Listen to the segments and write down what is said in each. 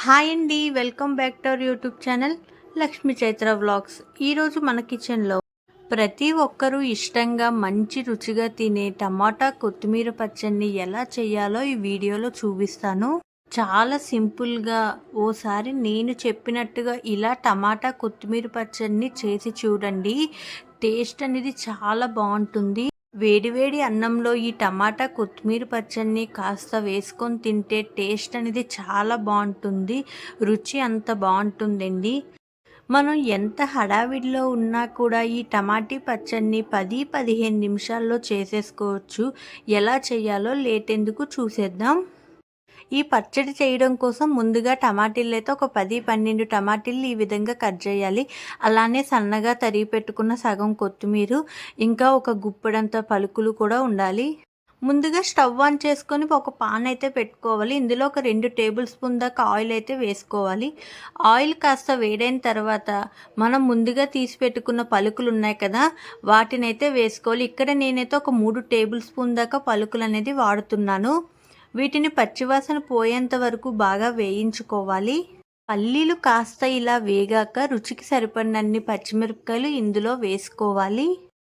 Hi అండి, welcome back to our YouTube channel Lakshmi Chaitra vlogs. ఈరోజు మన కిచెన్లో ప్రతి ఒక్కరూ ఇష్టంగా మంచి రుచిగా తినే టమాటా కొత్తిమీర పచ్చడిని ఎలా చేయాలో ఈ వీడియోలో చూపిస్తాను. చాలా సింపుల్గా ఓసారి నేను చెప్పినట్టుగా ఇలా టమాటా కొత్తిమీర పచ్చడిని చేసి చూడండి. టేస్ట్ అనేది చాలా బాగుంటుంది. వేడివేడి అన్నంలో ఈ టమాటా కొత్తిమీర పచ్చడిని కాస్త వేసుకొని తింటే టేస్ట్ అనేది చాలా బాగుంటుంది. రుచి అంత బాగుంటుందండి. మనం ఎంత హడావిడిలో ఉన్నా కూడా ఈ టమాటీ పచ్చడిని 10-15 నిమిషాల్లో చేసేసుకోవచ్చు. ఎలా చేయాలో లేట్ ఎందుకు చూసేద్దాం. ఈ పచ్చడి చేయడం కోసం ముందుగా టమాటీలు అయితే ఒక 10-12 టమాటీలు ఈ విధంగా కట్ చేయాలి. అలానే సన్నగా తరిగి పెట్టుకున్న సగం కొత్తిమీర, ఇంకా ఒక గుప్పెడంత పలుకులు కూడా ఉండాలి. ముందుగా స్టవ్ ఆన్ చేసుకొని ఒక పాన్ అయితే పెట్టుకోవాలి. ఇందులో ఒక 2 టేబుల్ స్పూన్ దాకా ఆయిల్ అయితే వేసుకోవాలి. ఆయిల్ కాస్త వేడైన తర్వాత మనం ముందుగా తీసి పెట్టుకున్న పలుకులు ఉన్నాయి కదా, వాటిని అయితే వేసుకోవాలి. ఇక్కడ నేనైతే ఒక 3 టేబుల్ స్పూన్ దాకా పలుకులు అనేది వాడుతున్నాను. వీటిని పచ్చివాసన పోయేంత వరకు బాగా వేయించుకోవాలి. పల్లీలు కాస్త ఇలా వేగాక రుచికి సరిపడినన్ని పచ్చిమిరపకాయలు ఇందులో వేసుకోవాలి.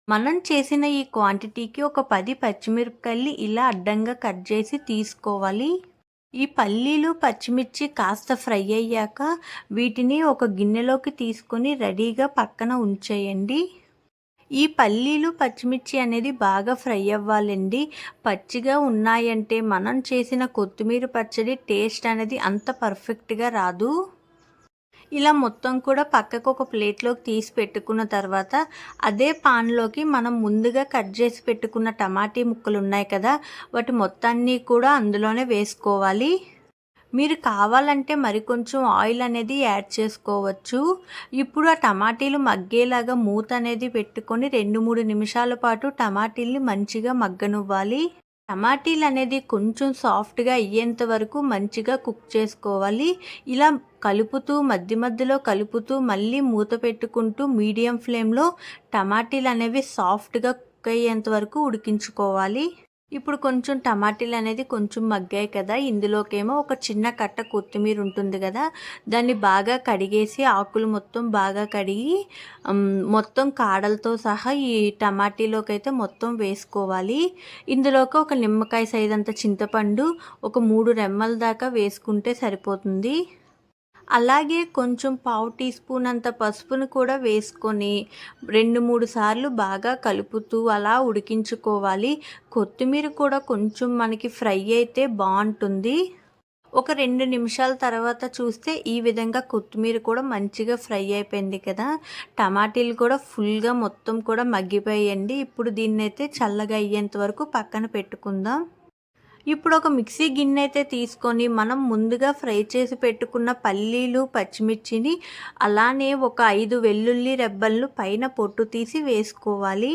మనం చేసిన ఈ క్వాంటిటీకి ఒక 10 పచ్చిమిరపకాయలు ఇలా అడ్డంగా కట్ చేసి తీసుకోవాలి. ఈ పల్లీలు పచ్చిమిర్చి కాస్త ఫ్రై అయ్యాక వీటిని ఒక గిన్నెలోకి తీసుకొని రెడీగా పక్కన ఉంచేయండి. ఈ పల్లీలు పచ్చిమిర్చి అనేది బాగా ఫ్రై అవ్వాలండి. పచ్చిగా ఉన్నాయంటే మనం చేసిన కొత్తిమీర పచ్చడి టేస్ట్ అనేది అంత పర్ఫెక్ట్గా రాదు. ఇలా మొత్తం కూడా పక్కకు ఒక ప్లేట్లోకి తీసి పెట్టుకున్న తర్వాత అదే పాన్లోకి మనం ముందుగా కట్ చేసి పెట్టుకున్న టమాటీ ముక్కలు ఉన్నాయి కదా, వాటి మొత్తాన్ని కూడా అందులోనే వేసుకోవాలి. మీరు కావాలంటే మరికొంచెం ఆయిల్ అనేది యాడ్ చేసుకోవచ్చు. ఇప్పుడు ఆ టమాటీలు మగ్గేలాగా మూత అనేది పెట్టుకొని 2-3 నిమిషాల పాటు టమాటీల్ని మంచిగా మగ్గనివ్వాలి. టమాటీలు అనేది కొంచెం సాఫ్ట్గా అయ్యేంత వరకు మంచిగా కుక్ చేసుకోవాలి. ఇలా కలుపుతూ మధ్య మధ్యలో కలుపుతూ మళ్ళీ మూత పెట్టుకుంటూ మీడియం ఫ్లేమ్లో టమాటీలు అనేవి సాఫ్ట్గా కుక్ అయ్యేంత వరకు ఉడికించుకోవాలి. ఇప్పుడు కొంచెం టమాటీలు అనేది కొంచెం మగ్గాయి కదా, ఇందులోకేమో ఒక చిన్న కట్ట కొత్తిమీర ఉంటుంది కదా, దాన్ని బాగా కడిగేసి ఆకులు మొత్తం బాగా కడిగి మొత్తం కాడలతో సహా ఈ టమాటీలోకి అయితే మొత్తం వేసుకోవాలి. ఇందులోకి ఒక నిమ్మకాయ సైజ్ అంత చింతపండు, ఒక 3 రెమ్మల దాకా వేసుకుంటే సరిపోతుంది. అలాగే కొంచెం పావు టీ స్పూన్ అంత పసుపును కూడా వేసుకొని 2-3 సార్లు బాగా కలుపుతూ అలా ఉడికించుకోవాలి. కొత్తిమీర కూడా కొంచెం మనకి ఫ్రై అయితే బాగుంటుంది. ఒక 2 నిమిషాల తర్వాత చూస్తే ఈ విధంగా కొత్తిమీర కూడా మంచిగా ఫ్రై అయిపోయింది కదా, టమాటీలు కూడా ఫుల్గా మొత్తం కూడా మగ్గిపోయాయండి. ఇప్పుడు దీన్నైతే చల్లగా అయ్యేంత వరకు పక్కన పెట్టుకుందాం. ఇప్పుడు ఒక మిక్సీ గిన్నె అయితే తీసుకొని మనం ముందుగా ఫ్రై చేసి పెట్టుకున్న పల్లీలు పచ్చిమిర్చిని, అలానే ఒక 5 వెల్లుల్లి రెబ్బలను పైన పొట్టు తీసి వేసుకోవాలి.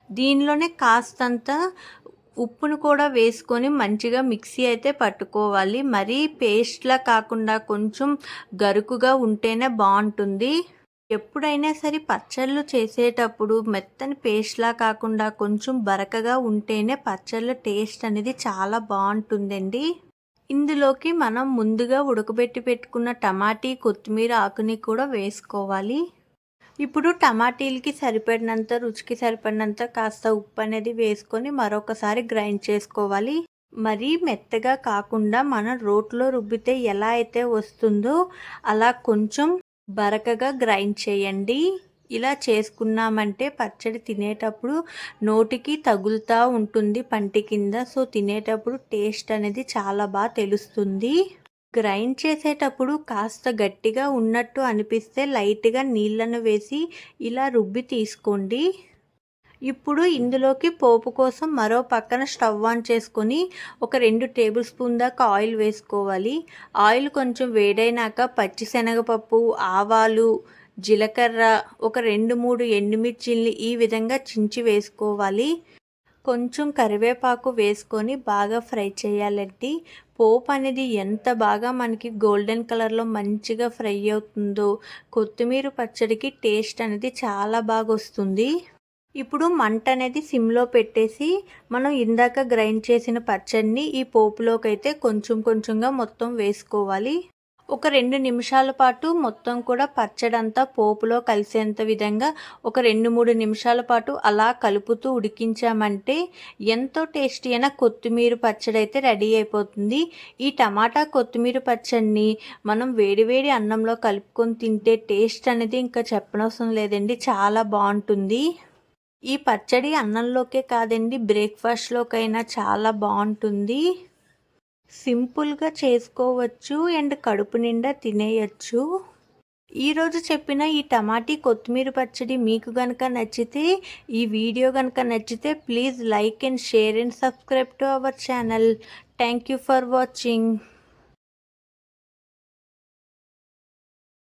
దీనిలోనే కాస్తంత ఉప్పును కూడా వేసుకొని మంచిగా మిక్సీ అయితే పట్టుకోవాలి. మరీ పేస్ట్లా కాకుండా కొంచెం గరుకుగా ఉంటేనే బాగుంటుంది. ఎప్పుడైనా సరే పచ్చళ్ళు చేసేటప్పుడు మెత్తని పేస్ట్లా కాకుండా కొంచెం బరకగా ఉంటేనే పచ్చళ్ళ టేస్ట్ అనేది చాలా బాగుంటుందండి. ఇందులోకి మనం ముందుగా ఉడకబెట్టి పెట్టుకున్న టమాటీ కొత్తిమీర ఆకుని కూడా వేసుకోవాలి. ఇప్పుడు టమాటీలకి సరిపడినంత రుచికి సరిపడినంత కాస్త ఉప్పు అనేది వేసుకొని మరొకసారి గ్రైండ్ చేసుకోవాలి. మరీ మెత్తగా కాకుండా మనం రోట్లో రుబ్బితే ఎలా అయితే వస్తుందో అలా కొంచెం బరకగా గ్రైండ్ చేయండి. ఇలా చేసుకున్నామంటే పచ్చడి తినేటప్పుడు నోటికి తగులుతూ ఉంటుంది పంటి కింద. సో తినేటప్పుడు టేస్ట్ అనేది చాలా బాగా తెలుస్తుంది. గ్రైండ్ చేసేటప్పుడు కాస్త గట్టిగా ఉన్నట్టు అనిపిస్తే లైట్గా నీళ్ళను వేసి ఇలా రుబ్బి తీసుకోండి. ఇప్పుడు ఇందులోకి పోపు కోసం మరో పక్కన స్టవ్ ఆన్ చేసుకొని ఒక 2 టేబుల్ స్పూన్ దాకా ఆయిల్ వేసుకోవాలి. ఆయిల్ కొంచెం వేడైనాక పచ్చిశనగపప్పు, ఆవాలు, జీలకర్ర, ఒక 2-3 ఎండుమిర్చిల్ని ఈ విధంగా చించి వేసుకోవాలి. కొంచెం కరివేపాకు వేసుకొని బాగా ఫ్రై చేయాలండి. పోపు అనేది ఎంత బాగా మనకి గోల్డెన్ కలర్లో మంచిగా ఫ్రై అవుతుందో కొత్తిమీర పచ్చడికి టేస్ట్ అనేది చాలా బాగా వస్తుంది. ఇప్పుడు మంట అనేది సిమ్లో పెట్టేసి మనం ఇందాక గ్రైండ్ చేసిన పచ్చడిని ఈ పోపులోకి అయితే కొంచెం కొంచెంగా మొత్తం వేసుకోవాలి. ఒక 2 నిమిషాల పాటు మొత్తం కూడా పచ్చడంతా పోపులో కలిసేంత విధంగా ఒక 2-3 నిమిషాల పాటు అలా కలుపుతూ ఉడికించామంటే ఎంతో టేస్టీ అయిన కొత్తిమీర పచ్చడి అయితే రెడీ అయిపోతుంది. ఈ టమాటా కొత్తిమీర పచ్చడిని మనం వేడివేడి అన్నంలో కలుపుకొని తింటే టేస్ట్ అనేది ఇంకా చెప్పనవసరం లేదండి, చాలా బాగుంటుంది. ఈ పచ్చడి అన్నంలోకే కాదండి, బ్రేక్ఫాస్ట్లోకైనా చాలా బాగుంటుంది. సింపుల్గా చేసుకోవచ్చు అండ్ కడుపు నిండా తినేయచ్చు. ఈరోజు చెప్పిన ఈ టమాటీ కొత్తిమీర పచ్చడి మీకు కనుక నచ్చితే, ఈ వీడియో కనుక నచ్చితే please like and share and subscribe to our channel. Thank you for watching.